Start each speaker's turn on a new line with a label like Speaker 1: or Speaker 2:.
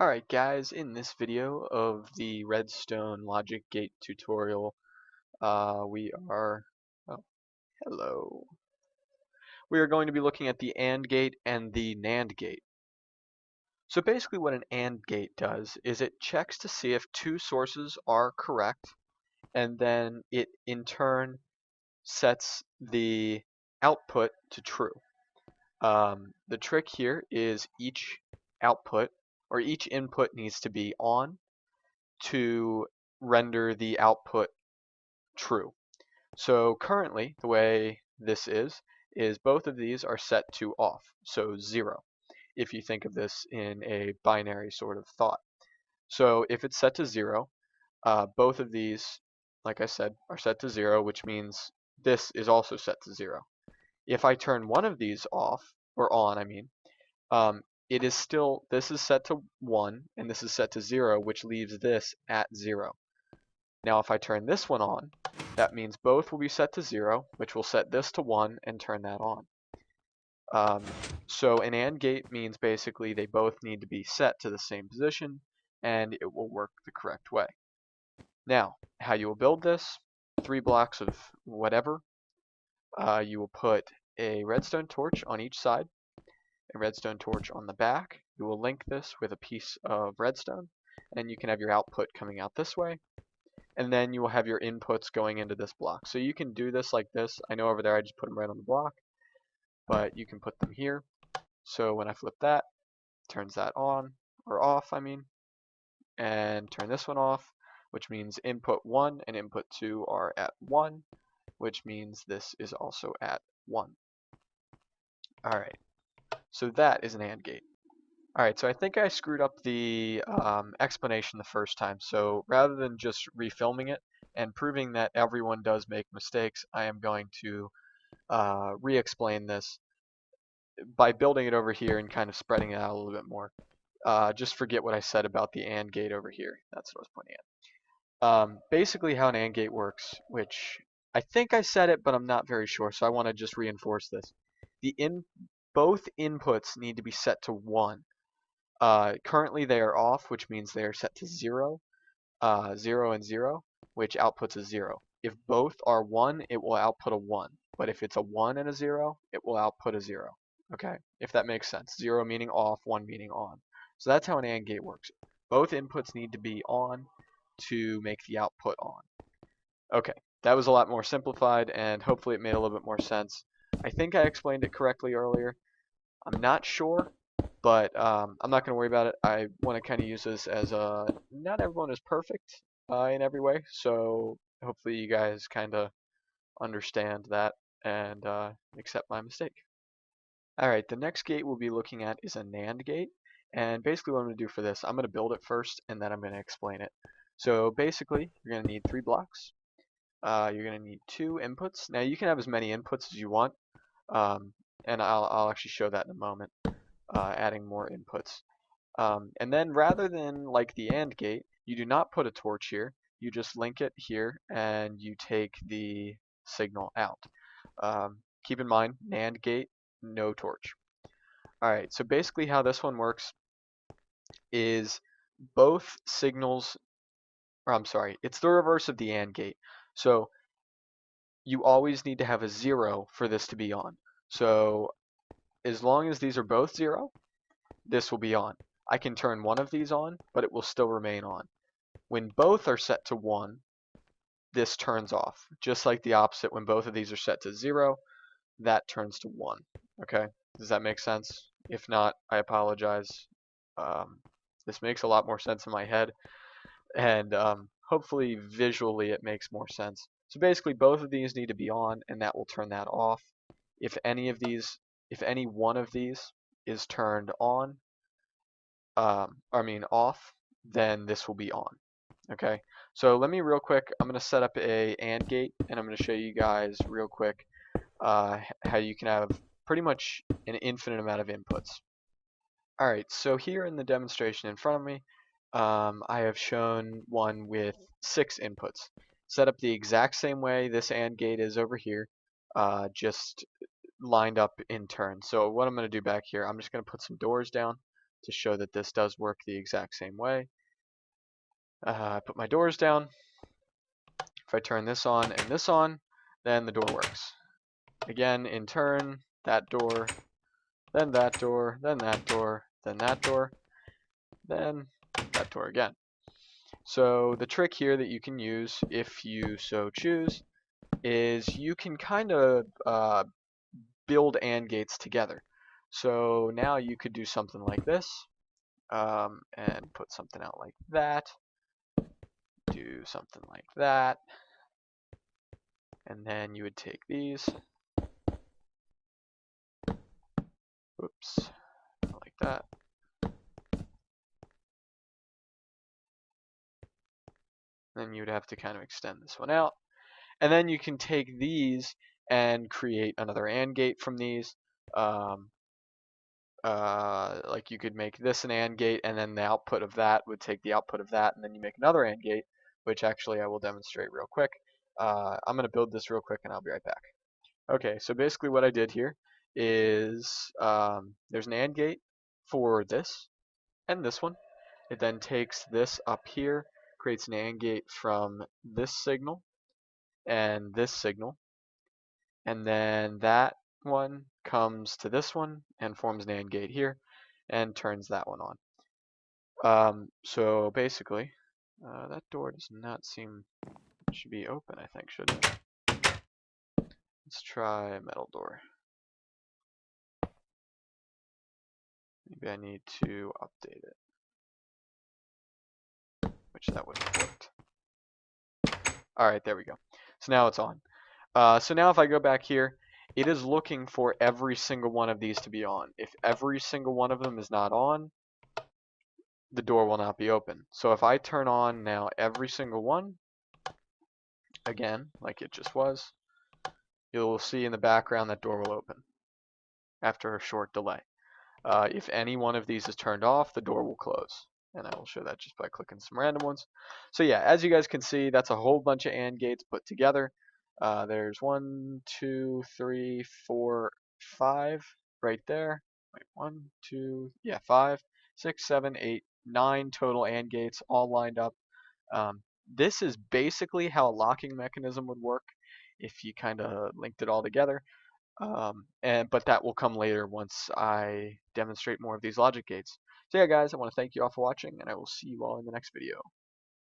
Speaker 1: Alright guys, in this video of the Redstone logic gate tutorial, oh, hello. We are going to be looking at the AND gate and the NAND gate. So basically what an AND gate does is it checks to see if two sources are correct, and then it in turn sets the output to true. The trick here is each output, or each input needs to be on to render the output true. So currently, the way this is both of these are set to off, so 0, if you think of this in a binary sort of thought. So if it's set to 0, both of these, like I said, are set to 0, which means this is also set to 0. If I turn one of these off, or on, I mean, it is still, this is set to 1, and this is set to 0, which leaves this at 0. Now if I turn this one on, that means both will be set to 0, which will set this to 1 and turn that on. So an AND gate means basically they both need to be set to the same position, and it will work the correct way. Now, how you will build this, 3 blocks of whatever. You will put a redstone torch on each side, a redstone torch on the back. You will link this with a piece of redstone, and you can have your output coming out this way. And then you will have your inputs going into this block. So you can do this like this. I know over there I just put them right on the block, but you can put them here. So when I flip that, it turns that on, or off, I mean, and turn this one off, which means input 1 and input 2 are at 1, which means this is also at 1. Alright, so that is an AND gate. Alright, so I think I screwed up the explanation the first time, so rather than just refilming it and proving that everyone does make mistakes, I am going to re-explain this by building it over here and kind of spreading it out a little bit more. Just forget what I said about the AND gate over here. That's what I was pointing at. Basically how an AND gate works, which I think I said it, but I'm not very sure, so I want to just reinforce this. Both inputs need to be set to 1. Currently they are off, which means they are set to 0, 0 and 0, which outputs a 0. If both are 1, it will output a 1. But if it's a 1 and a 0, it will output a 0. Okay, if that makes sense. 0 meaning off, 1 meaning on. So that's how an AND gate works. Both inputs need to be on to make the output on. Okay, that was a lot more simplified, and hopefully it made a little bit more sense. I think I explained it correctly earlier. I'm not sure, but I'm not going to worry about it. I want to kind of use this as not everyone is perfect in every way, so hopefully you guys kind of understand that and accept my mistake. Alright, the next gate we'll be looking at is a NAND gate, and basically what I'm going to do for this, I'm going to build it first and then I'm going to explain it. So basically, you're going to need 3 blocks. You're going to need 2 inputs. Now you can have as many inputs as you want, and I'll actually show that in a moment. Adding more inputs. And then rather than like the AND gate, you do not put a torch here. You just link it here and you take the signal out. Keep in mind, NAND gate, no torch. Alright, so basically how this one works is both signals, or I'm sorry, it's the reverse of the AND gate. So you always need to have a 0 for this to be on. So as long as these are both 0, this will be on. I can turn one of these on, but it will still remain on. When both are set to 1, this turns off. Just like the opposite, when both of these are set to 0, that turns to 1. Okay, does that make sense? If not, I apologize. This makes a lot more sense in my head, and hopefully visually it makes more sense. So basically both of these need to be on, and that will turn that off. If any one of these is turned on, off, then this will be on. Okay, so let me real quick, I'm going to set up a AND gate, and I'm going to show you guys real quick how you can have pretty much an infinite amount of inputs. Alright, so here in the demonstration in front of me, I have shown one with 6 inputs. Set up the exact same way this AND gate is over here, just lined up in turn. So what I'm going to do back here, I'm just going to put some doors down. to show that this does work the exact same way. I put my doors down. If I turn this on and this on, then the door works. Again, in turn, that door, then that door, then that door, then that door, then that door again. So the trick here that you can use, if you so choose, is you can kind of build AND gates together. So now you could do something like this, and put something out like that, do something like that, and then you would take these, oops, like that, then you'd have to kind of extend this one out, and then you can take these and create another AND gate from these. Like you could make this an AND gate, and then the output of that would take the output of that, and then you make another AND gate, which actually I will demonstrate real quick. I'm going to build this real quick, and I'll be right back. Okay, so basically what I did here is there's an AND gate for this and this one. It then takes this up here, creates an AND gate from this signal and this signal, and then that one comes to this one and forms an AND gate here and turns that one on. So basically, that door does not seem, should be open, I think, shouldn't it? Let's try a metal door. Maybe I need to update it, which that wouldn't have worked. Alright, there we go. So now it's on. So now if I go back here, it is looking for every single one of these to be on. If every single one of them is not on, the door will not be open. So if I turn on now every single one, again, like it just was, you'll see in the background that door will open after a short delay. If any one of these is turned off, the door will close. And I will show that just by clicking some random ones. So yeah, as you guys can see, that's a whole bunch of AND gates put together. There's 1, 2, 3, 4, 5 right there. Wait, 1, 2, yeah, 5, 6, 7, 8, 9 total AND gates all lined up. This is basically how a locking mechanism would work if you kind of linked it all together. But that will come later once I demonstrate more of these logic gates. So yeah, guys, I want to thank you all for watching, and I will see you all in the next video.